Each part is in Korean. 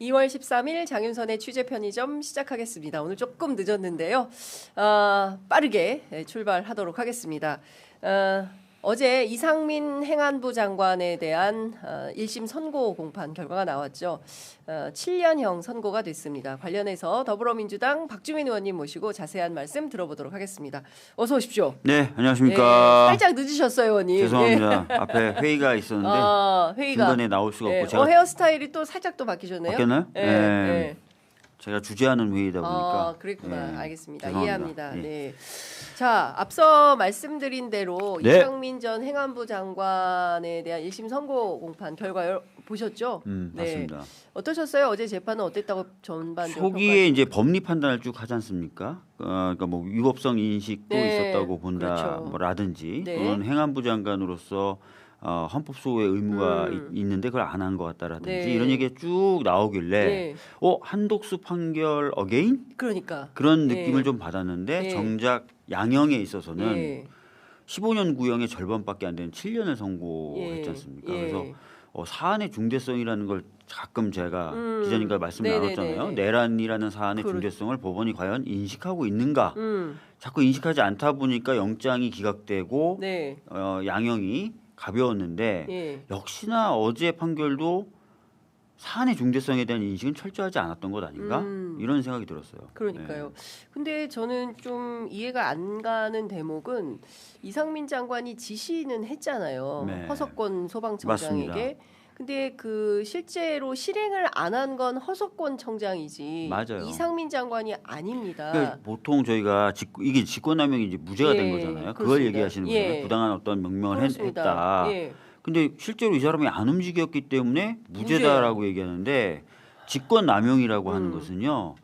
2월 13일 장윤선의 취재 편의점 시작하겠습니다. 오늘 조금 늦었는데요. 빠르게 출발하도록 하겠습니다. 어제 이상민 행안부 장관에 대한 1심 선고 공판 결과가 나왔죠. 7년형 선고가 됐습니다. 관련해서 더불어민주당 박주민 의원님 모시고 자세한 말씀 들어보도록 하겠습니다. 어서 오십시오. 네, 안녕하십니까. 살짝 늦으셨어요, 의원님. 죄송합니다. 앞에 회의가 있었는데 회의가. 중간에 나올 수가 없고 제가 헤어스타일이 또 살짝 또 바뀌셨네요. 바뀌었나요? 네. 제가 주재하는 회의다 보니까. 그랬구나. 알겠습니다. 죄송합니다. 이해합니다. 예. 네. 자, 앞서 말씀드린 대로 네. 이상민 전 행안부 장관에 대한 1심 선고 공판 결과 보셨죠? 맞습니다. 어떠셨어요? 어제 재판은 어땠다고 전반적으로 초기에 이제 법리 판단을 쭉 하지 않습니까? 그러니까 뭐 위법성 인식도 네. 있었다고 본다, 그렇죠. 뭐라든지 네. 또는 행안부 장관으로서 헌법 소호의 의무가 있는데 그걸 안 한 것 같다라든지 네. 이런 얘기가 쭉 나오길래 네. 한독수 판결 어게인? 그러니까 그런 네. 느낌을 좀 받았는데 네. 정작 양형에 있어서는 예. 15년 구형의 절반밖에 안 되는 7년을 선고했지 않습니까? 그래서 사안의 중대성이라는 걸 가끔 제가 기자님과 말씀 나눴잖아요. 내란이라는 사안의 중대성을 법원이 과연 인식하고 있는가? 자꾸 인식하지 않다 보니까 영장이 기각되고 네. 양형이 가벼웠는데 역시나 어제 판결도 사안의 중대성에 대한 인식은 철저하지 않았던 것 아닌가? 이런 생각이 들었어요. 그러니까요. 네. 근데 저는 좀 이해가 안 가는 대목은 이상민 장관이 지시는 했잖아요. 네. 허석권 소방청장에게. 맞습니다. 근데 그 실제로 실행을 안 한 건 허석권 청장이지 맞아요. 이상민 장관이 아닙니다. 그러니까 보통 저희가 이게 직권남용이 이제 무죄가 된 거잖아요. 그걸 그렇습니다. 얘기하시는 거예요. 부당한 어떤 명령을 했다. 근데 실제로 이 사람이 안 움직였기 때문에 무죄다라고 얘기하는데 직권남용이라고 하는 것은요.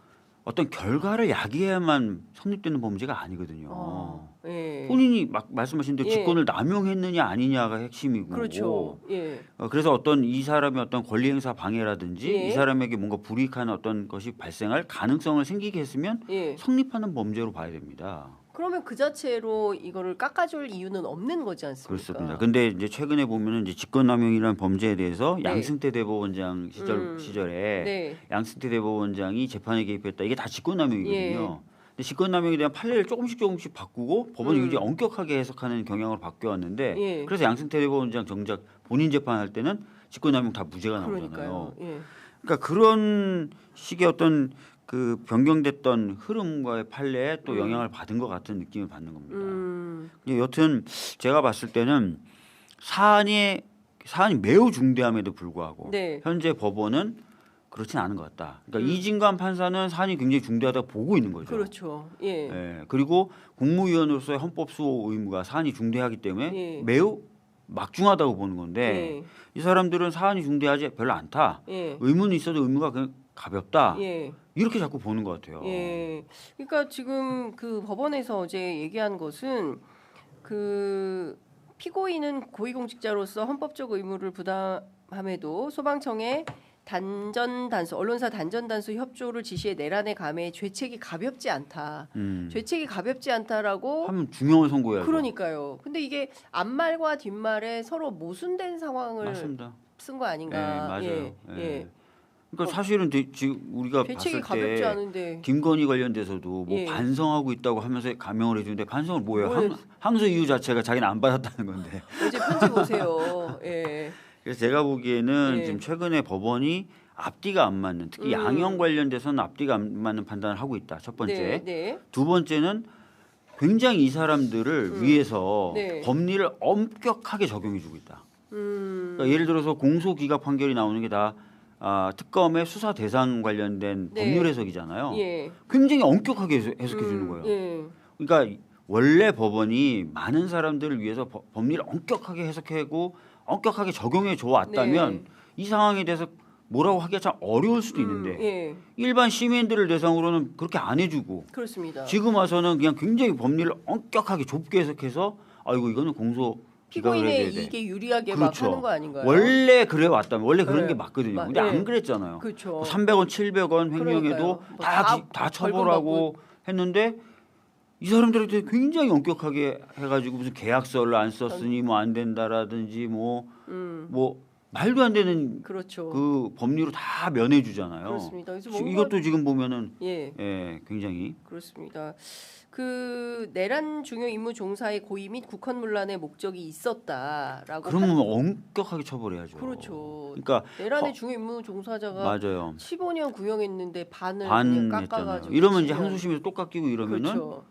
어떤 결과를 야기해야만 성립되는 범죄가 아니거든요. 본인이 막 말씀하신 대로 직권을 남용했느냐 아니냐가 핵심이고 그렇죠. 그래서 어떤 이 사람의 어떤 권리행사 방해라든지 이 사람에게 뭔가 불이익하는 어떤 것이 발생할 가능성을 생기게 했으면 성립하는 범죄로 봐야 됩니다. 그러면 그 자체로 이거를 깎아줄 이유는 없는 거지 않습니까? 그렇습니다. 근데 이제 최근에 보면은 이제 직권남용이라는 범죄에 대해서 양승태 대법원장 시절에 양승태 대법원장이 재판에 개입했다. 이게 다 직권남용이거든요. 근데 직권남용에 대한 판례를 조금씩 바꾸고 법원이 굉장히 엄격하게 해석하는 경향으로 바뀌어왔는데 그래서 양승태 대법원장 정작 본인 재판할 때는 직권남용 다 무죄가 나오잖아요. 그러니까 그런 식의 어떤 그 변경됐던 흐름과의 판례에 또 영향을 받은 것 같은 느낌을 받는 겁니다. 여튼 제가 봤을 때는 사안이 매우 중대함에도 불구하고 현재 법원은 그렇진 않은 것 같다. 그러니까 이진관 판사는 사안이 굉장히 중대하다고 보고 있는 거죠. 그렇죠. 그리고 국무위원으로서의 헌법 수호 의무가 사안이 중대하기 때문에 매우 막중하다고 보는 건데 이 사람들은 사안이 중대하지 별로 않다. 의무는 있어도 의무가 그냥 가볍다. 이렇게 자꾸 보는 것 같아요. 그러니까 지금 그 법원에서 어제 얘기한 것은 그 피고인은 고위공직자로서 헌법적 의무를 부담함에도 소방청에 언론사 단전단수 협조를 지시해 내란에 감해 죄책이 가볍지 않다. 죄책이 가볍지 않다라고 하면 중형을 선고해야죠. 그러니까요. 근데 이게 앞말과 뒷말에 서로 모순된 상황을 쓴 거 아닌가. 맞아요. 그러니까 사실은 지금 우리가 봤을 때 않은데. 김건희 관련돼서도 뭐 반성하고 있다고 하면서 감형을 해주는데 반성을 뭐예요? 항소 이유 자체가 자기는 안 받았다는 건데. 어제 편지 보세요. 그래서 제가 보기에는 지금 최근에 법원이 앞뒤가 안 맞는 특히 양형 관련돼서는 앞뒤가 안 맞는 판단을 하고 있다. 첫 번째. 두 번째는 굉장히 이 사람들을 위해서 법리를 엄격하게 적용해주고 있다. 그러니까 예를 들어서 공소기각 판결이 나오는 게 다 특검의 수사 대상 관련된 법률 해석이잖아요. 굉장히 엄격하게 해석해 주는 거예요. 그러니까 원래 법원이 많은 사람들을 위해서 법리를 엄격하게 해석하고 엄격하게 적용해 줘 왔다면 이 상황에 대해서 뭐라고 하기가 참 어려울 수도 있는데 일반 시민들을 대상으로는 그렇게 안 해주고 그렇습니다. 지금 와서는 그냥 굉장히 법리를 엄격하게 좁게 해석해서 아이고 이거는 공소 피고인의 이익에 유리하게 막 하는 거 아닌가요? 원래 그래 왔다면 원래 그런 게 맞거든요. 근데 안 그랬잖아요. 그렇죠. 300원, 700원 횡령해도 다 처벌하고 했는데 이 사람들한테 굉장히 엄격하게 해가지고 무슨 계약서를 안 썼으니 뭐 안 된다라든지 뭐 말도 안 되는 그렇죠. 그 법리로 다 면해주잖아요. 그렇습니다. 그래서 뭔가 이것도 지금 보면은 예, 굉장히 그렇습니다. 그 내란 중요 임무 종사의 고의 및 국헌문란의 목적이 있었다라고. 그러면 엄격하게 처벌해야죠. 그렇죠. 그러니까 내란의 중요 임무 종사자가 맞아요. 15년 구형했는데 반을 반 그냥 했잖아요. 깎아가지고 이러면 이제 치면. 항소심에서 또 깎이고 이러면은 그렇죠.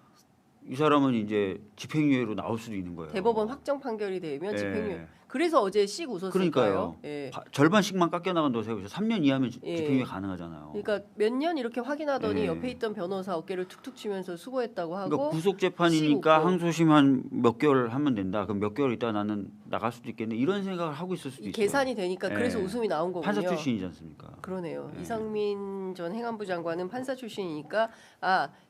이 사람은 이제 집행유예로 나올 수도 있는 거예요. 대법원 확정 판결이 되면 예. 집행유예. 그래서 어제 씩 웃었을까요? 그러니까요. 예. 절반씩만 깎여 나간다고 생각해서 3년 이하면 예. 집행유예 가능하잖아요. 그러니까 몇 년 이렇게 확인하더니 예. 옆에 있던 변호사 어깨를 툭툭 치면서 수고했다고 하고. 그러니까 구속 재판이니까 항소심 한 몇 개월 하면 된다. 그럼 몇 개월 있다 나는 나갈 수도 있겠네. 이런 생각을 하고 있을 수도 있어요. 계산이 되니까 그래서 예. 웃음이 나온 거군요. 판사 출신이지 않습니까? 그러네요. 예. 이상민 전 행안부 장관은 판사 출신이니까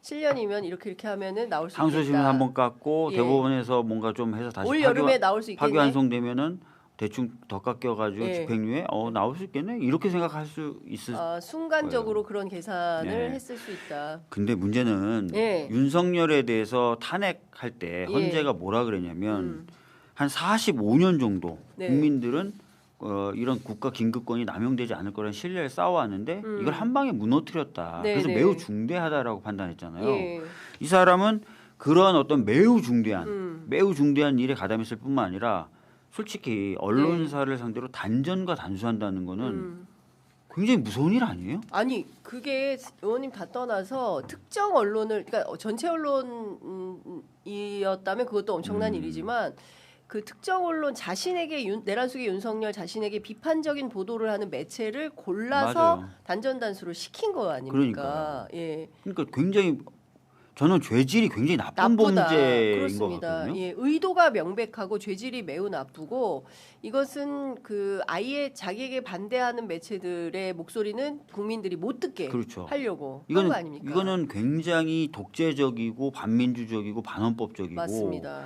7년이면 이렇게 하면은 나올 수 있겠다. 항소심을 한번 깎고 예. 대법원에서 뭔가 좀 해서 다시 올 여름에 나올 수 있겠네. 파기환송되면은 대충 더 깎여가지고 예. 집행유예 나올 수 있겠네 이렇게 생각할 수 있을. 순간적으로 그런 계산을 예. 했을 수 있다. 근데 문제는 예. 윤석열에 대해서 탄핵할 때 예. 헌재가 뭐라 그랬냐면 한 45년 정도 네. 국민들은 이런 국가 긴급권이 남용되지 않을 거라는 신뢰를 쌓아왔는데 이걸 한 방에 무너뜨렸다. 네, 그래서 네. 매우 중대하다라고 판단했잖아요. 예. 이 사람은 그런 어떤 매우 중대한 일에 가담했을 뿐만 아니라 솔직히 언론사를 상대로 단전과 단수한다는 거는 굉장히 무서운 일 아니에요? 아니 그게 의원님 다 떠나서 특정 언론을 그러니까 전체 언론이었다면 그것도 엄청난 일이지만 그 특정 언론 자신에게 내란 속의 윤석열 자신에게 비판적인 보도를 하는 매체를 골라서 맞아요. 단전단수를 시킨 거 아닙니까? 그러니까요. 예. 그러니까 굉장히 저는 죄질이 굉장히 나쁜 나쁘다. 범죄인 그렇습니다. 것 같거든요. 예, 의도가 명백하고 죄질이 매우 나쁘고 이것은 그 아예 자기에게 반대하는 매체들의 목소리는 국민들이 못 듣게 그렇죠. 하려고 한 거 아닙니까? 이거는 굉장히 독재적이고 반민주적이고 반헌법적이고 맞습니다.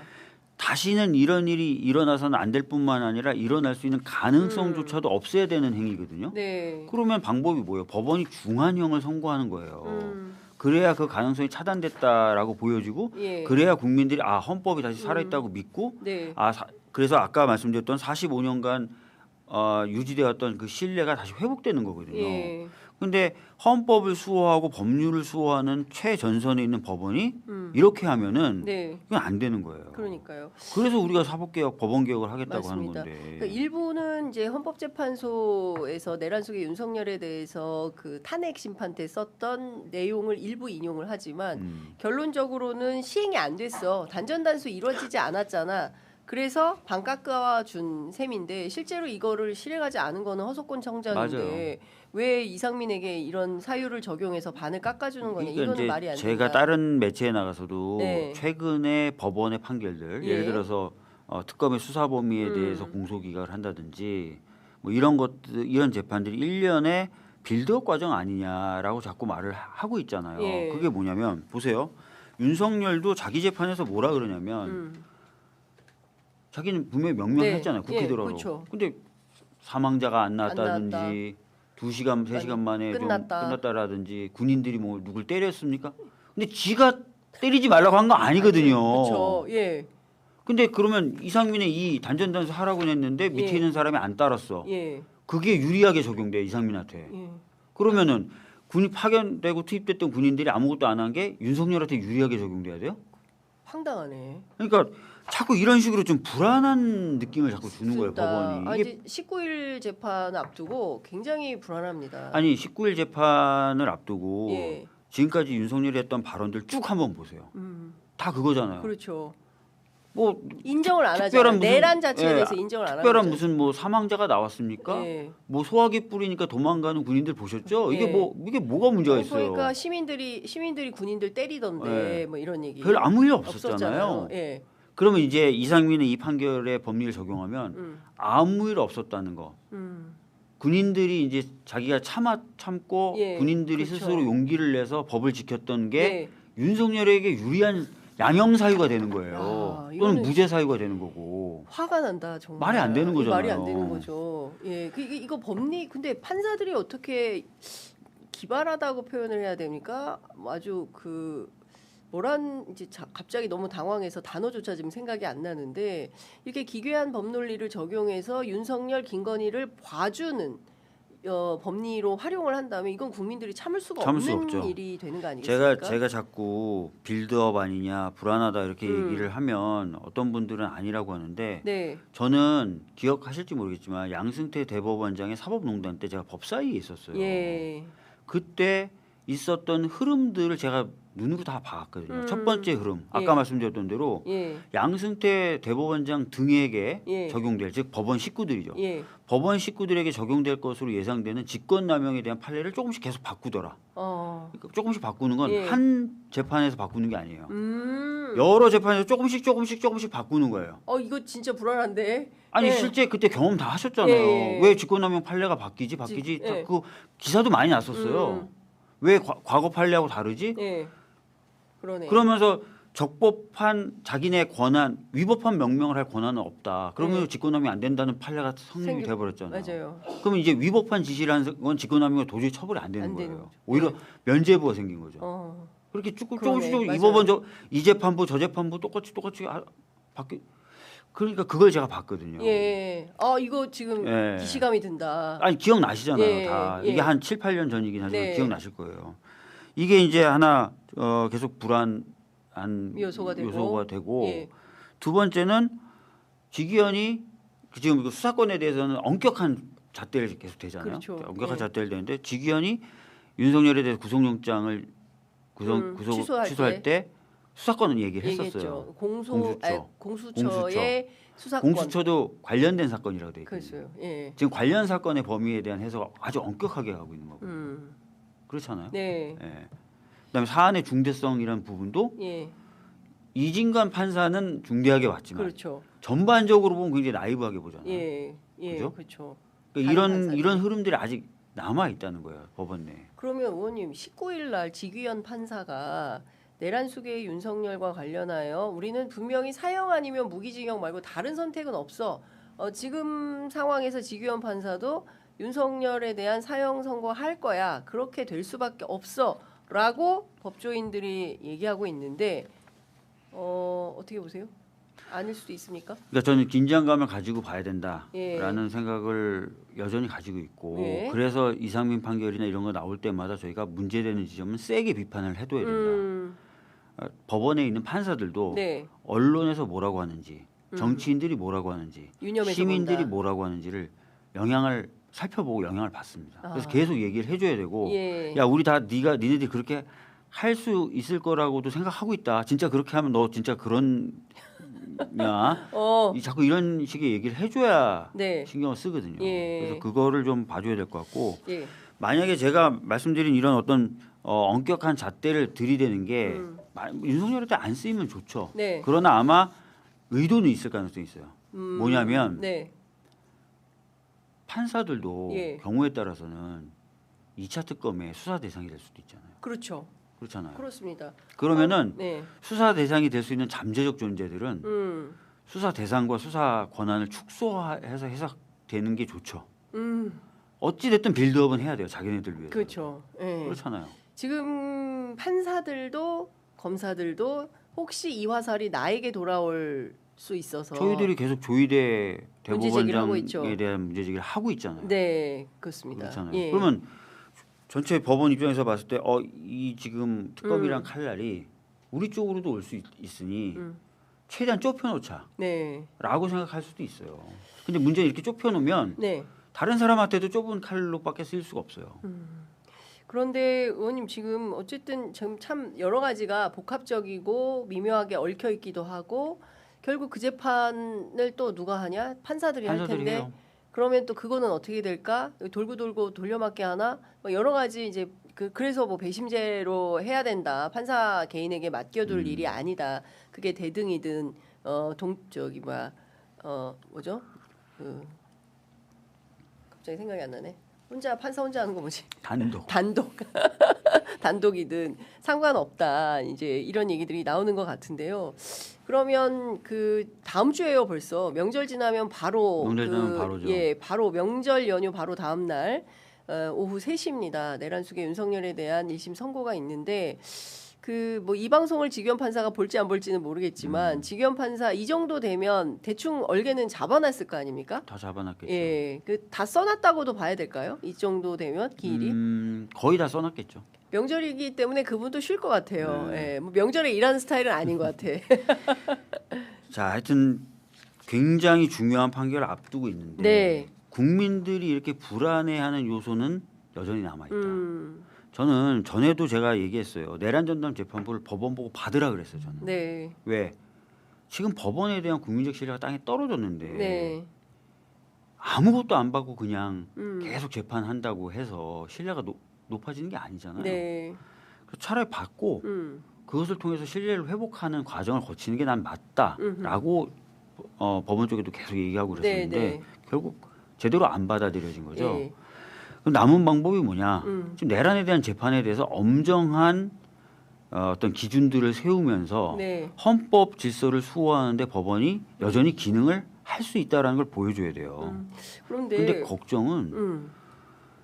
다시는 이런 일이 일어나서는 안 될 뿐만 아니라 일어날 수 있는 가능성조차도 없애야 되는 행위거든요. 네. 그러면 방법이 뭐예요? 법원이 중한형을 선고하는 거예요. 그래야 그 가능성이 차단됐다라고 보여지고 예. 그래야 국민들이 헌법이 다시 살아있다고 믿고 네. 그래서 아까 말씀드렸던 45년간 유지되었던 그 신뢰가 다시 회복되는 거거든요. 예. 근데 헌법을 수호하고 법률을 수호하는 최전선에 있는 법원이 이렇게 하면은 네. 그건 안 되는 거예요. 그러니까요. 그래서 우리가 사법개혁, 법원개혁을 하겠다고 맞습니다. 하는 건데. 그러니까 일부는 이제 헌법재판소에서 내란 속의 윤석열에 대해서 그 탄핵 심판 때 썼던 내용을 일부 인용을 하지만 결론적으로는 시행이 안 됐어. 단전단수 이루어지지 않았잖아. 그래서 반 깎아준 셈인데 실제로 이거를 실행하지 않은 거는 허석권 청장인데 왜 이상민에게 이런 사유를 적용해서 반을 깎아주는 거냐. 그러니까 이거는 말이 안 된다. 제가 다른 매체에 나가서도 네. 최근에 법원의 판결들 예. 예를 들어서 특검의 수사 범위에 대해서 공소기각을 한다든지 뭐 이런 것들 이런 재판들이 1년에 빌드업 과정 아니냐라고 자꾸 말을 하고 있잖아요. 예. 그게 뭐냐면 보세요. 윤석열도 자기 재판에서 뭐라 그러냐면 자기는 분명히 명명했잖아요. 국회 예, 들어로. 그렇죠. 근데 사망자가 안 나왔다. 나왔다든지 2시간, 3시간 만에 좀 끝났다라든지 군인들이 뭐 누굴 때렸습니까? 근데 지가 때리지 말라고 한 거 아니거든요. 그렇죠. 예. 근데 그러면 이상민의 이 단전단수 하라고 했는데 밑에 예. 있는 사람이 안 따랐어. 예. 그게 유리하게 적용돼 이상민한테. 예. 그러면은 군이 파견되고 투입됐던 군인들이 아무것도 안 한 게 윤석열한테 유리하게 적용돼야 돼요? 황당하네. 그러니까 자꾸 이런 식으로 좀 불안한 느낌을 자꾸 주는 거예요, 법원이. 이게 이제 19일 재판 앞두고 굉장히 불안합니다. 아니 19일 재판을 앞두고 예. 지금까지 윤석열이 했던 발언들 쭉 한번 보세요. 다 그거잖아요. 그렇죠. 뭐 인정을 안 특별한 하잖아요. 무슨- 내란 자체에 예, 대해서 인정을 안 하죠. 특별한 무슨 뭐 사망자가 나왔습니까? 예. 뭐 소화기 뿌리니까 도망가는 군인들 보셨죠? 이게 예. 이게 뭐가 문제가 있어요? 그러니까 시민들이 군인들 때리던데 예. 뭐 이런 얘기. 별 아무 일 없었잖아요. 예. 그러면 이제 이상민의 이 판결의 법리를 적용하면 아무 일 없었다는 거. 군인들이 이제 자기가 참고 예, 군인들이 그렇죠. 스스로 용기를 내서 법을 지켰던 게 예. 윤석열에게 유리한 양형 사유가 되는 거예요. 야, 또는 이거는- 무죄 사유가 되는 거고. 화가 난다 정말. 말이 안 되는 이거 말이 거잖아요. 안 되는 거죠. 예, 이거 법리 근데 판사들이 어떻게 기발하다고 표현을 해야 됩니까? 아주 그 이제 갑자기 너무 당황해서 단어조차 지금 생각이 안 나는데 이렇게 기괴한 법논리를 적용해서 윤석열, 김건희를 봐주는 법리로 활용을 한다면 이건 국민들이 참을 수가 없는 일이 되는 거 아니겠습니까? 제가 자꾸 빌드업 아니냐, 불안하다 이렇게 얘기를 하면 어떤 분들은 아니라고 하는데 네. 저는 기억하실지 모르겠지만 양승태 대법원장의 사법농단 때 제가 법사위에 있었어요. 예. 그때 있었던 흐름들을 제가 눈으로 다 봤거든요. 첫 번째 흐름, 아까 말씀드렸던 대로 양승태 대법원장 등에게 적용될, 즉 법원 식구들이죠. 법원 식구들에게 적용될 것으로 예상되는 직권남용에 대한 판례를 조금씩 계속 바꾸더라. 그러니까 조금씩 바꾸는 건 한 재판에서 바꾸는 게 아니에요. 여러 재판에서 조금씩 바꾸는 거예요. 이거 진짜 불안한데. 아니 실제 그때 경험 다 하셨잖아요. 왜 직권남용 판례가 바뀌지? 그 기사도 많이 났었어요. 왜 과거 판례하고 다르지? 그러네. 그러면서 적법한 자기네 권한, 위법한 명령을 할 권한은 없다. 그러면 직권남용이 안 된다는 판례가 성립이 돼버렸잖아요. 맞아요. 그러면 이제 위법한 지시를 한 건 직권남용이 도저히 처벌이 안 되는 거예요. 오히려 면죄부가 생긴 거죠. 그렇게 조금씩 이 재판부 저 재판부 똑같이 바뀌. 그러니까 그걸 제가 봤거든요. 이거 지금 기시감이 든다. 아니 기억나시잖아요. 다 이게 한 7, 8년 전이긴 하지만 기억나실 거예요. 이게 이제 하나 계속 불안한 요소가 되고 두 번째는 직위원이 지금 수사권에 대해서는 엄격한 잣대를 계속 대잖아요. 그렇죠. 엄격한 잣대를 대는데 직위원이 윤석열에 대해서 구속영장을 취소할 때 수사권은 얘기를 했었어요. 공수처의 수사권. 공수처도 관련된 사건이라고 돼 있거든요. 그렇죠. 지금 관련 사건의 범위에 대한 해석을 아주 엄격하게 하고 있는 거거든요. 그렇잖아요. 그다음에 사안의 중대성이라는 부분도 이진관 판사는 중대하게 봤지만 전반적으로 보면 굉장히 나이브하게 보잖아요. 그렇죠. 그러니까 이런 흐름들이 아직 남아 있다는 거예요, 법원 내에. 그러면 의원님 19일 날 직위원 판사가 내란 수계의 윤석열과 관련하여 우리는 분명히 사형 아니면 무기징역 말고 다른 선택은 없어. 지금 상황에서 직위원 판사도 윤석열에 대한 사형 선고할 거야. 그렇게 될 수밖에 없어라고 법조인들이 얘기하고 있는데 어떻게 보세요? 아닐 수도 있습니까? 그러니까 저는 긴장감을 가지고 봐야 된다라는 생각을 여전히 가지고 있고 그래서 이상민 판결이나 이런 거 나올 때마다 저희가 문제되는 지점은 세게 비판을 해둬야 된다. 법원에 있는 판사들도 언론에서 뭐라고 하는지 정치인들이 뭐라고 하는지 시민들이 뭐라고 하는지를 영향을 살펴보고 영향을 받습니다. 그래서 계속 얘기를 해줘야 되고 야 우리 다 니네들이 그렇게 할 수 있을 거라고도 생각하고 있다. 진짜 그렇게 하면 너 진짜 그런 자꾸 이런 식의 얘기를 해줘야 신경을 쓰거든요. 그래서 그거를 좀 봐줘야 될 것 같고 만약에 제가 말씀드린 이런 어떤 엄격한 잣대를 들이대는 게 윤석열한테 안 쓰이면 좋죠. 그러나 아마 의도는 있을 가능성이 있어요. 뭐냐면 판사들도 경우에 따라서는 2차 특검의 수사 대상이 될 수도 있잖아요. 그렇잖아요. 그렇습니다. 그러면은 수사 대상이 될 수 있는 잠재적 존재들은 수사 대상과 수사 권한을 축소해서 해석되는 게 좋죠. 어찌 됐든 빌드업은 해야 돼요. 자기네들 위해서. 그렇죠. 그렇잖아요. 지금 판사들도 검사들도 혹시 이 화살이 나에게 돌아올 수 있어서 저희들이 계속 조희대 대법원장에 대한 문제제기를 하고 있잖아요. 네, 그렇습니다. 그렇잖아요. 그러면 전체 법원 입장에서 봤을 때 이 지금 특검이랑 칼날이 우리 쪽으로도 올 수 있으니 최대한 좁혀놓자라고 생각할 수도 있어요. 근데 문제는 이렇게 좁혀놓으면 다른 사람한테도 좁은 칼로밖에 쓸 수가 없어요. 그런데 의원님 지금 어쨌든 지금 참 여러 가지가 복합적이고 미묘하게 얽혀 있기도 하고 결국 그 재판을 또 누가 하냐? 판사들이 할 텐데 해요. 그러면 또 그거는 어떻게 될까? 돌고 돌려막기 하나? 뭐 여러 가지 이제 그래서 뭐 배심제로 해야 된다. 판사 개인에게 맡겨둘 일이 아니다. 그게 대등이든 뭐죠? 갑자기 생각이 안 나네. 판사 혼자 하는 거 뭐지? 단독이든 상관없다. 이제 이런 얘기들이 나오는 것 같은데요. 그러면 그 다음 주에요 벌써 명절 지나면 바로 바로죠. 바로 명절 연휴 바로 다음 날 오후 3시입니다. 내란 수계 윤석열에 대한 1심 선고가 있는데 그 뭐 이 방송을 지규현 판사가 볼지 안 볼지는 모르겠지만 지규현 판사 이 정도 되면 대충 얼개는 잡아놨을 거 아닙니까? 다 잡아놨겠죠. 예, 그 다 써놨다고도 봐야 될까요? 이 정도 되면 기일이 거의 다 써놨겠죠. 명절이기 때문에 그분도 쉴 것 같아요. 예, 뭐 명절에 일하는 스타일은 아닌 것 같아. 자, 하여튼 굉장히 중요한 판결을 앞두고 있는데 네. 국민들이 이렇게 불안해하는 요소는 여전히 남아 있다. 저는 전에도 제가 얘기했어요. 내란 전담 재판부를 법원 보고 받으라 그랬어요. 저는. 네. 왜? 지금 법원에 대한 국민적 신뢰가 땅에 떨어졌는데 네. 아무것도 안 받고 그냥 계속 재판한다고 해서 신뢰가 높아지는 게 아니잖아요. 네. 그래서 차라리 받고 그것을 통해서 신뢰를 회복하는 과정을 거치는 게 난 맞다라고 법원 쪽에도 계속 얘기하고 그랬었는데 네, 네. 결국 제대로 안 받아들여진 거죠. 네. 그럼 남은 방법이 뭐냐? 지금 내란에 대한 재판에 대해서 엄정한 어떤 기준들을 세우면서 네. 헌법 질서를 수호하는데 법원이 여전히 기능을 할 수 있다라는 걸 보여줘야 돼요. 그런데 근데 걱정은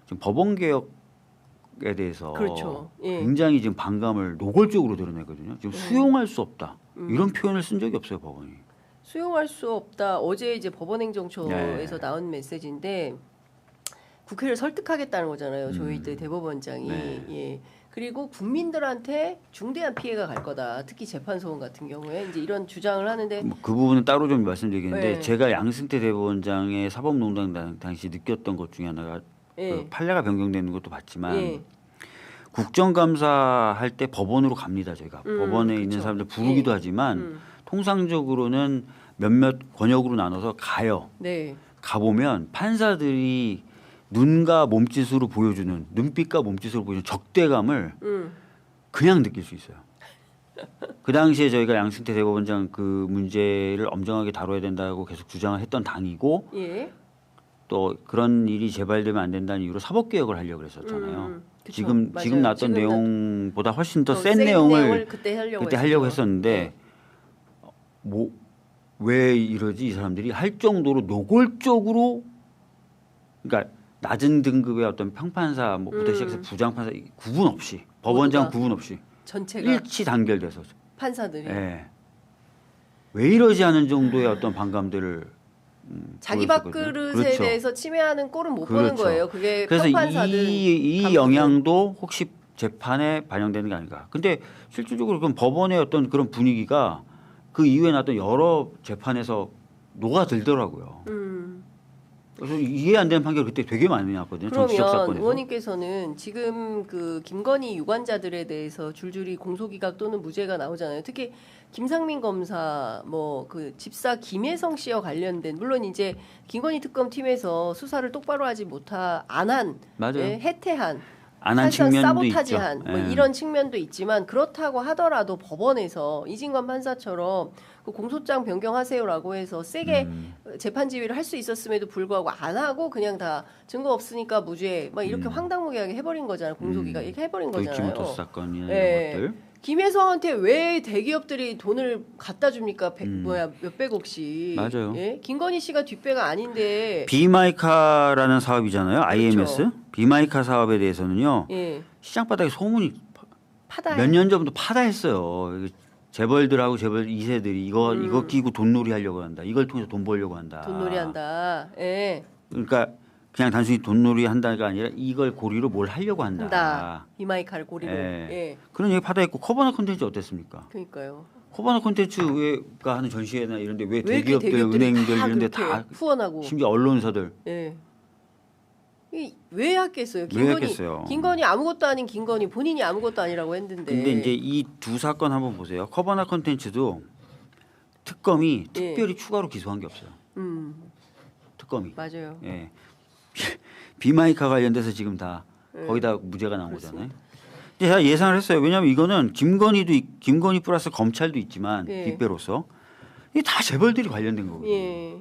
지금 법원 개혁에 대해서 그렇죠. 예. 굉장히 지금 반감을 노골적으로 드러내거든요. 지금 수용할 수 없다 이런 표현을 쓴 적이 없어요 법원이. 수용할 수 없다. 어제 이제 법원행정처에서 네. 나온 메시지인데 국회를 설득하겠다는 거잖아요. 조희대 대법원장이. 네. 예. 그리고 국민들한테 중대한 피해가 갈 거다. 특히 재판 소원 같은 경우에 이제 이런 주장을 하는데 그 부분은 따로 좀 말씀드리겠는데 네. 제가 양승태 대법원장의 사법농단 당시 느꼈던 것 중에 하나가 예. 그 판례가 변경되는 것도 봤지만 예. 국정감사할 때 법원으로 갑니다. 저희가 법원에 그쵸. 있는 사람들 부르기도 하지만 통상적으로는 몇몇 권역으로 나눠서 가요. 네. 가보면 판사들이 눈과 몸짓으로 보여주는 눈빛과 몸짓으로 보여주는 적대감을 그냥 느낄 수 있어요. 그 당시에 저희가 양승태 대법원장 그 문제를 엄정하게 다뤄야 된다고 계속 주장을 했던 당이고 예. 또 그런 일이 재발되면 안 된다는 이유로 사법개혁을 하려고 그랬었잖아요. 그쵸. 지금 맞아요. 나왔던 지금 내용보다 훨씬 더 더 센 센 내용을 그때 하려고 그때 하려고 했었죠. 했었는데 뭐 왜 이러지 이 사람들이 할 정도로 노골적으로 그러니까 낮은 등급의 어떤 평판사 뭐부터 시작해서 부장판사 구분 없이 법원장 모두가 구분 없이 전체가 일치 단결돼서 판사들이 예. 왜 이러지 하는 정도의 어떤 반감들을 자기 보였었거든요. 밥그릇에 그렇죠. 대해서 침해하는 꼴은 못 보는 그렇죠. 거예요. 그게 그래서 평판사들 이 감독들. 영향도 혹시 재판에 반영되는 게 아닌가. 근데 실질적으로 그럼 법원의 어떤 그런 분위기가 그 이후에 나왔던 여러 재판에서 녹아들더라고요. 그래서 이해 안 되는 판결 그때 되게 많이 나왔거든요. 정치적 그러면 사건에서. 의원님께서는 지금 그 김건희 유관자들에 대해서 줄줄이 공소기각 또는 무죄가 나오잖아요. 특히 김상민 검사 뭐 그 집사 김혜성 씨와 관련된 물론 이제 김건희 특검팀에서 수사를 똑바로 하지 못한 안한 맞아요. 해태한 안 한 사실상 측면도 사보타지한 있죠. 뭐 예. 이런 측면도 있지만 그렇다고 하더라도 법원에서 이진관 판사처럼 그 공소장 변경하세요라고 해서 세게 재판 지휘를 할 수 있었음에도 불구하고 안 하고 그냥 다 증거 없으니까 무죄 막 이렇게 황당무계하게 해버린 거잖아요. 공소기각 이렇게 해버린 거잖아요. 도이치모터스 사건이나 예. 이런 것들. 김혜성한테 왜 대기업들이 돈을 갖다 줍니까? 몇백억씩. 맞아요. 예? 김건희 씨가 뒷배가 아닌데. 비마이카라는 사업이잖아요. IMS. 그렇죠. 비마이카 사업에 대해서는요. 예. 시장 바닥에 소문이 파다. 몇 년 전부터 파다했어요. 재벌들하고 재벌 2세들이 이거 끼고 돈놀이 하려고 한다. 이걸 통해서 돈 벌려고 한다. 돈놀이한다. 예. 그러니까 그냥 단순히 돈놀이 한다가 아니라 이걸 고리로 뭘 하려고 한다. 이마이카를 고리로. 예. 예. 그런 얘기 파다했고 커버나 콘텐츠 어땠습니까? 그러니까요. 커버나 콘텐츠가 하는 전시회나 이런데 왜 왜 이렇게 대기업들, 대기업들이 은행들 다 이런데 그렇게 다 후원하고. 심지어 언론사들 예. 왜 했겠어요? 왜 했겠어요? 김건희 아무것도 아닌 김건희 본인이 아무것도 아니라고 했는데. 근데 이제 이 두 사건 한번 보세요. 커버나 콘텐츠도 특검이 예. 특별히 추가로 기소한 게 없어요. 특검이. 맞아요. 예. 비마이카 관련돼서 지금 다 예. 거의 다 무죄가 나온 거잖아요. 제가 예상을 했어요. 왜냐하면 이거는 김건희 플러스 검찰도 있지만 예. 뒷배로서 이게 다 재벌들이 관련된 거거든요. 예.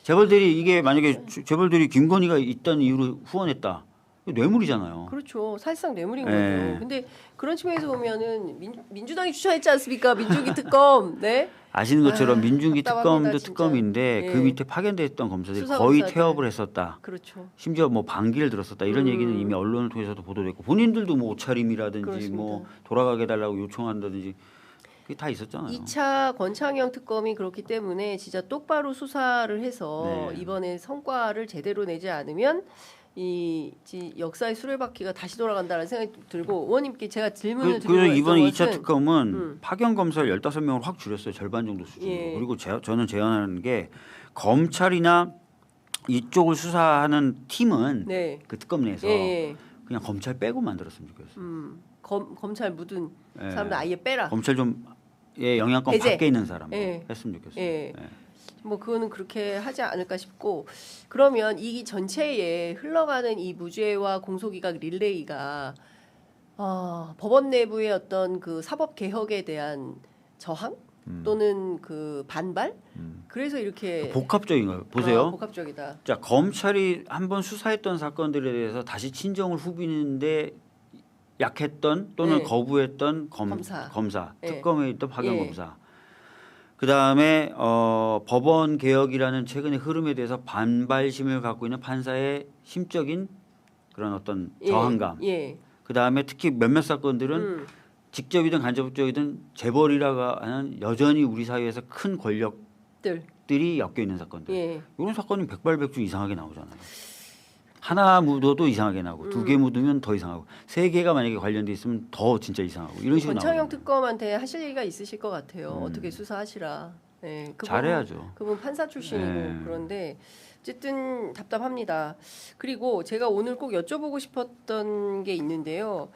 재벌들이 이게 만약에 재벌들이 김건희가 있던 이유로 후원했다. 뇌물이잖아요. 그렇죠. 사실상 뇌물인 네. 거죠. 근데 그런 측면에서 보면은 민주당이 추천했지 않습니까? 민중기 특검. 네. 아시는 것처럼 민중기 답답합니다, 특검도 진짜. 특검인데 예. 그 밑에 파견됐던 검사들이 수사검사들. 거의 태업을 했었다. 그렇죠. 심지어 뭐 반기를 들었었다. 이런 얘기는 이미 언론을 통해서도 보도됐고 본인들도 뭐 옷차림이라든지 그렇습니다. 뭐 돌아가게 해달라고 요청한다든지 그게 다 있었잖아요. 2차 권창영 특검이 그렇기 때문에 진짜 똑바로 수사를 해서 네. 이번에 성과를 제대로 내지 않으면 이 역사의 수레바퀴가 다시 돌아간다는 생각이 들고 의원님께 제가 질문을 드리고 그래서 이번 했던 2차 것은 특검은 파견 검사를 15명을 확 줄였어요. 절반 정도 수준으로. 예. 그리고 저는 제안하는 게 검찰이나 이쪽을 수사하는 팀은 네. 그 특검 내에서 예. 그냥 검찰 빼고 만들었으면 좋겠어요. 검찰 묻은 예. 사람들 아예 빼라. 검찰 좀 영향권 배제. 밖에 있는 사람 예. 했으면 좋겠어요. 예. 예. 뭐 그거는 그렇게 하지 않을까 싶고 그러면 이 전체에 흘러가는 이 무죄와 공소기각 릴레이가 법원 내부의 어떤 그 사법 개혁에 대한 저항 또는 그 반발 그래서 이렇게 복합적인 거예요. 보세요. 복합적이다. 자, 검찰이 한번 수사했던 사건들에 대해서 다시 친정을 후비는데 약했던 또는 네. 거부했던 검사 네. 특검에 있던 파견 예. 검사. 그 다음에 법원 개혁이라는 최근의 흐름에 대해서 반발심을 갖고 있는 판사의 심적인 그런 어떤 저항감. 예. 그 다음에 특히 몇몇 사건들은 직접이든 간접적이든 재벌이라고 하는 여전히 우리 사회에서 큰 권력들이 엮여 있는 사건들. 예. 이런 사건이 백발백중 이상하게 나오잖아요. 하나 묻어도 이상하게 나오고 2개 묻으면 더 이상하고 3개가 만약에 관련돼 있으면 더 진짜 이상하고 이런 식으로 권창영 나와요. 특검한테 하실 얘기가 있으실 것 같아요. 어떻게 수사하시라. 예, 잘해야죠. 그분 판사 출신이고 네. 그런데 어쨌든 답답합니다. 그리고 제가 오늘 꼭 여쭤보고 싶었던 게 있는데요.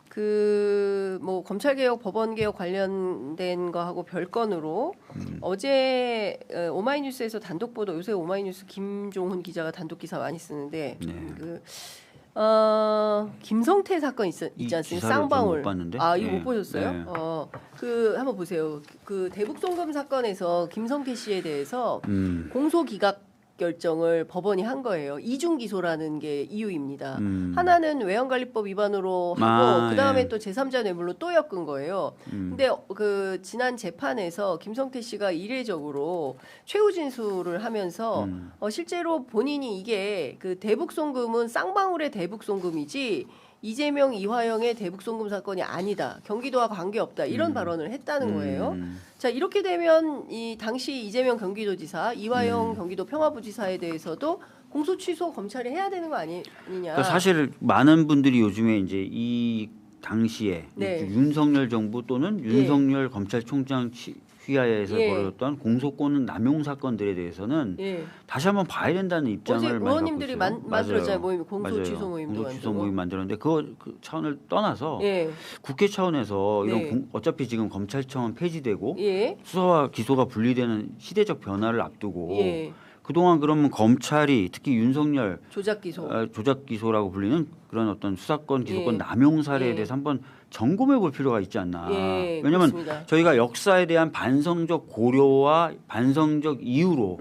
그 뭐 검찰개혁, 법원개혁 관련된 거하고 별건으로 어제 오마이뉴스에서 단독 보도 요새 오마이뉴스 김종훈 기자가 단독 기사 많이 쓰는데 네. 김성태 사건 있지 않습니까? 쌍방울. 못 봤는데? 아 이거 네. 못 보셨어요? 네. 그 한번 보세요. 그 대북 송금 사건에서 김성태 씨에 대해서 공소 기각 결정을 법원이 한 거예요. 이중 기소라는 게 이유입니다. 하나는 외환관리법 위반으로 하고 그 다음에 예. 또 제3자 뇌물로 또 엮은 거예요. 근데 그 지난 재판에서 김성태 씨가 이례적으로 최후 진술을 하면서 실제로 본인이 이게 그 대북 송금은 쌍방울의 대북 송금이지 이재명, 이화영의 대북 송금 사건이 아니다. 경기도와 관계없다. 이런 발언을 했다는 거예요. 자, 이렇게 되면 이 당시 이재명 경기도지사, 이화영 경기도 평화부지사에 대해서도 공소 취소 검찰이 해야 되는 거 아니냐. 그러니까 사실 많은 분들이 요즘에 이제 이 당시에 네. 윤석열 정부 또는 윤석열 검찰총장 휘하에서 예. 벌어졌던 공소권 남용 사건들에 대해서는 예. 다시 한번 봐야 된다는 입장을 어제 많이 갖고 의원님들이 있어요. 만들었잖아요. 모임, 공소 맞아요. 취소 모임도 공소 취소 만들고. 모임 만들었는데 그 차원을 떠나서 예. 국회 차원에서 이런 네. 어차피 지금 검찰청은 폐지되고 예. 수사와 기소가 분리되는 시대적 변화를 앞두고 예. 그동안 그러면 검찰이 특히 윤석열 조작 기소. 조작 기소라고 불리는 그런 어떤 수사권 기소권 예. 남용 사례에 예. 대해서 한번 점검해 볼 필요가 있지 않나. 예, 왜냐하면 그렇습니다. 저희가 역사에 대한 반성적 고려와 반성적 이유로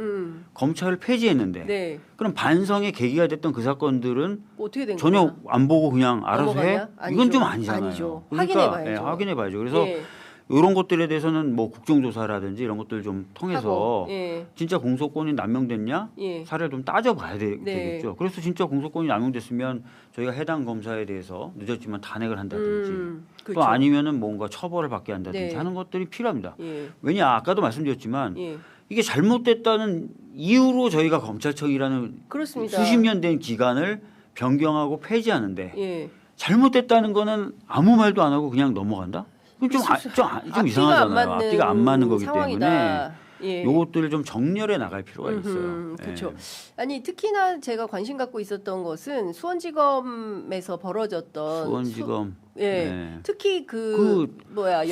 검찰을 폐지했는데 네. 그럼 반성의 계기가 됐던 그 사건들은 어떻게 된 전혀 거야? 안 보고 그냥 알아서 해? 넘어가냐? 이건 좀 아니죠. 아니잖아요. 아니죠. 그러니까 확인해봐야죠. 확인해봐야죠. 그래서 예. 이런 것들에 대해서는 뭐 국정조사라든지 이런 것들 좀 통해서 하고, 예. 진짜 공소권이 남용됐냐 예. 사례를 좀 따져봐야 네. 되겠죠. 그래서 진짜 공소권이 남용됐으면 저희가 해당 검사에 대해서 늦었지만 탄핵을 한다든지 그렇죠. 또 아니면은 뭔가 처벌을 받게 한다든지 네. 하는 것들이 필요합니다. 예. 왜냐 아까도 말씀드렸지만 예. 이게 잘못됐다는 이유로 저희가 검찰청이라는 그렇습니다. 수십 년 된 기관을 변경하고 폐지하는데 예. 잘못됐다는 거는 아무 말도 안 하고 그냥 넘어간다? 그럼 좀 이상하잖아요. 앞뒤가 안 맞는 거기 상황이다. 때문에 예. 요것들을 좀 정렬해 나갈 필요가 있어요. 그렇죠. 예. 아니 특히나 제가 관심 갖고 있었던 것은 수원지검에서 벌어졌던 수원지검 예. 네. 특히 연어회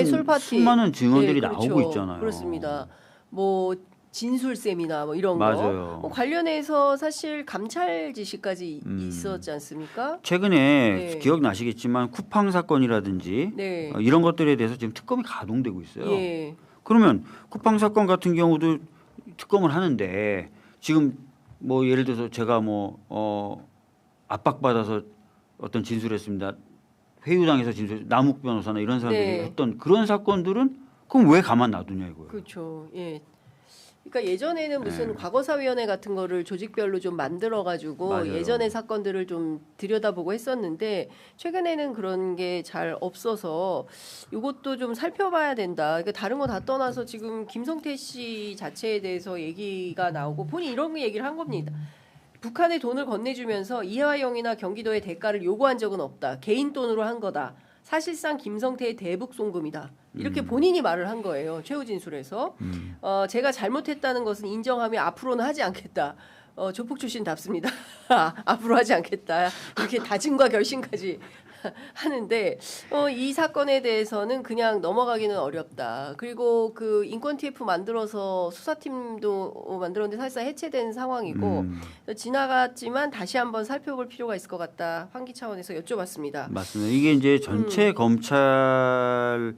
수많은- 술 파티 수많은 증언들이 그렇죠. 나오고 있잖아요. 그렇습니다. 뭐 진술 세미나 뭐 이런 맞아요. 거 관련해서 사실 감찰 지시까지 있었지 않습니까? 최근에 네. 기억나시겠지만 쿠팡 사건이라든지 네. 이런 것들에 대해서 지금 특검이 가동되고 있어요. 예. 그러면 쿠팡 사건 같은 경우도 특검을 하는데 지금 뭐 예를 들어서 제가 압박받아서 어떤 진술했습니다. 회유당해서 진술, 남욱 변호사나 이런 사람들이 네. 했던 그런 사건들은 그럼 왜 가만 놔두냐 이거예요. 그렇죠. 예. 그러니까 예전에는 무슨 과거사위원회 같은 거를 조직별로 좀 만들어 가지고 맞아요. 예전의 사건들을 좀 들여다보고 했었는데 최근에는 그런 게 잘 없어서 이것도 좀 살펴봐야 된다. 그러니까 다른 거 다 떠나서 지금 김성태 씨 자체에 대해서 얘기가 나오고 본인 이런 얘기를 한 겁니다. 북한에 돈을 건네주면서 이화영이나 경기도의 대가를 요구한 적은 없다. 개인 돈으로 한 거다. 사실상 김성태의 대북 송금이다. 이렇게 본인이 말을 한 거예요. 최후 진술에서. 제가 잘못했다는 것은 인정하며 앞으로는 하지 않겠다. 조폭 출신답습니다. 앞으로 하지 않겠다. 이렇게 다짐과 결심까지 하는데 이 사건에 대해서는 그냥 넘어가기는 어렵다. 그리고 그 인권 TF 만들어서 수사팀도 만들었는데 사실상 해체된 상황이고 지나갔지만 다시 한번 살펴볼 필요가 있을 것 같다. 환기 차원에서 여쭤봤습니다. 맞습니다. 이게 이제 전체 검찰의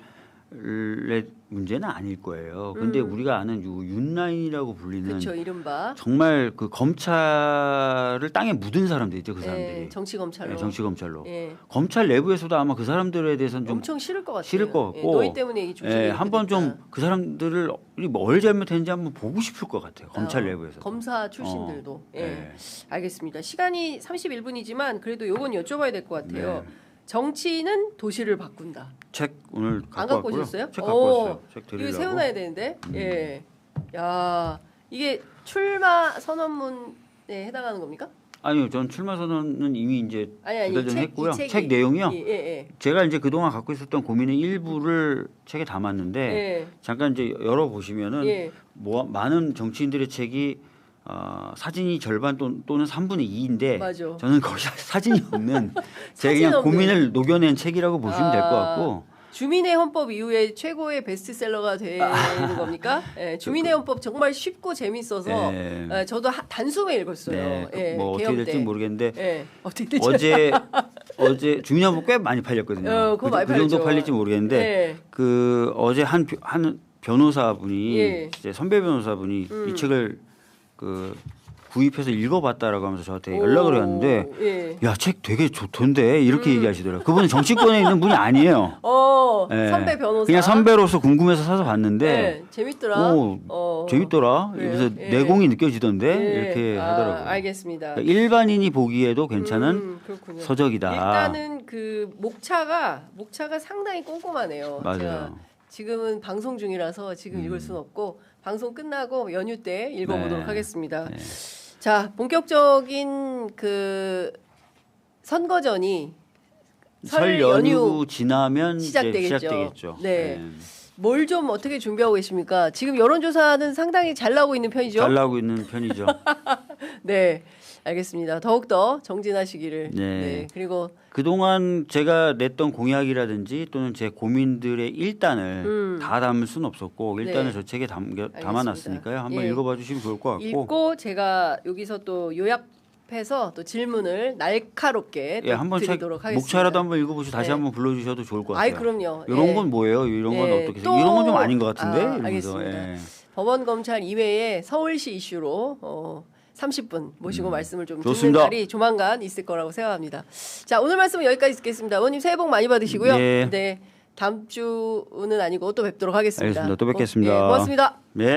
문제는 아닐 거예요. 근데 우리가 아는 윤라인이라고 불리는 그렇죠. 이른바 정말 그 검찰을 땅에 묻은 사람들 있죠. 그 사람들이. 정치 검찰로. 정치 검찰로. 예. 검찰 내부에서도 아마 그 사람들에 대해서는 좀 엄청 싫을 것 같아요. 싫을 것 같고. 너희 때문에 이 조직이 한번 좀 그 사람들을 뭘 잘못했는지 한번 보고 싶을 것 같아요. 검찰 내부에서. 검사 출신들도. 예. 네. 알겠습니다. 시간이 31분이지만 그래도 요건 여쭤봐야 될 것 같아요. 네. 정치인은 도시를 바꾼다. 책 오늘 안 갖고 갖고 왔고요. 오셨어요? 책 갖고 왔어요. 책 이거 드리려고. 세워놔야 되는데. 예. 야, 이게 출마 선언문에 해당하는 겁니까? 아니요, 전 출마 선언은 이미 이제 아니, 두달 전에 책, 했고요. 이 책이. 책 내용이요. 예. 제가 이제 그동안 갖고 있었던 고민의 일부를 책에 담았는데 예. 잠깐 이제 열어 보시면은 예. 많은 정치인들의 책이 사진이 절반 또는 3분의 2인데 맞아. 저는 거의 사진이 없는 제가 사진 그냥 없는. 고민을 녹여낸 책이라고 보시면 될 것 같고 주민의 헌법 이후에 최고의 베스트셀러가 되는 겁니까? 예, 주민의 헌법 정말 쉽고 재밌어서 예. 저도 단숨에 읽었어요. 네, 예, 뭐 어떻게 개업 될지 때. 모르겠는데 예, 어떻게 될지. 어제 주민의 헌법 꽤 많이 팔렸거든요. 그거 많이 그 정도 팔렸죠. 팔릴지 모르겠는데 예. 그 어제 한 변호사분이 예. 이제 선배 변호사분이 이 책을 그 구입해서 읽어봤다라고 하면서 저한테 연락을 했는데 예. 야, 책 되게 좋던데 이렇게 얘기하시더라고요. 그분은 정치권에 있는 분이 아니에요. 예. 선배 변호사. 그냥 선배로서 궁금해서 사서 봤는데 예, 재밌더라. 재밌더라. 그래요? 그래서 예. 내공이 느껴지던데 예. 이렇게 하더라고요. 알겠습니다. 그러니까 일반인이 보기에도 괜찮은 그렇군요. 서적이다. 일단은 그 목차가 상당히 꼼꼼하네요. 맞아요. 제가 지금은 방송 중이라서 지금 읽을 수는 없고 방송 끝나고 연휴 때 읽어보도록 네. 하겠습니다. 네. 자, 본격적인 그 선거전이 설 연휴 지나면 시작되겠죠. 이제 시작되겠죠. 네. 뭘 좀 어떻게 준비하고 계십니까? 지금 여론조사는 상당히 잘 나오고 있는 편이죠. 잘 나오고 있는 편이죠. 네, 알겠습니다. 더욱더 정진하시기를. 네. 그리고 그동안 제가 냈던 공약이라든지 또는 제 고민들의 일단을 다 담을 수는 없었고 일단을 네. 저 책에 담아놨으니까요. 한번 예. 읽어봐 주시면 좋을 것 같고. 읽고 제가 여기서 또 요약해서 또 질문을 날카롭게 또 한번 책 드리도록 하겠습니다. 목차라도 한번 읽어보시고 다시 네. 한번 불러주셔도 좋을 것 같아요. 아이 그럼요. 이런 예. 건 뭐예요? 이런 건 예. 어떻게? 또- 이런 건 좀 아닌 것 같은데. 이러면서. 알겠습니다. 예. 법원 검찰 이외에 서울시 이슈로 30분 모시고 말씀을 좀 듣는 좋습니다. 날이 조만간 있을 거라고 생각합니다. 자, 오늘 말씀은 여기까지 듣겠습니다. 의원님 새해 복 많이 받으시고요. 네. 네. 다음 주는 아니고 또 뵙도록 하겠습니다. 알겠습니다. 또 뵙겠습니다. 고맙습니다. 네.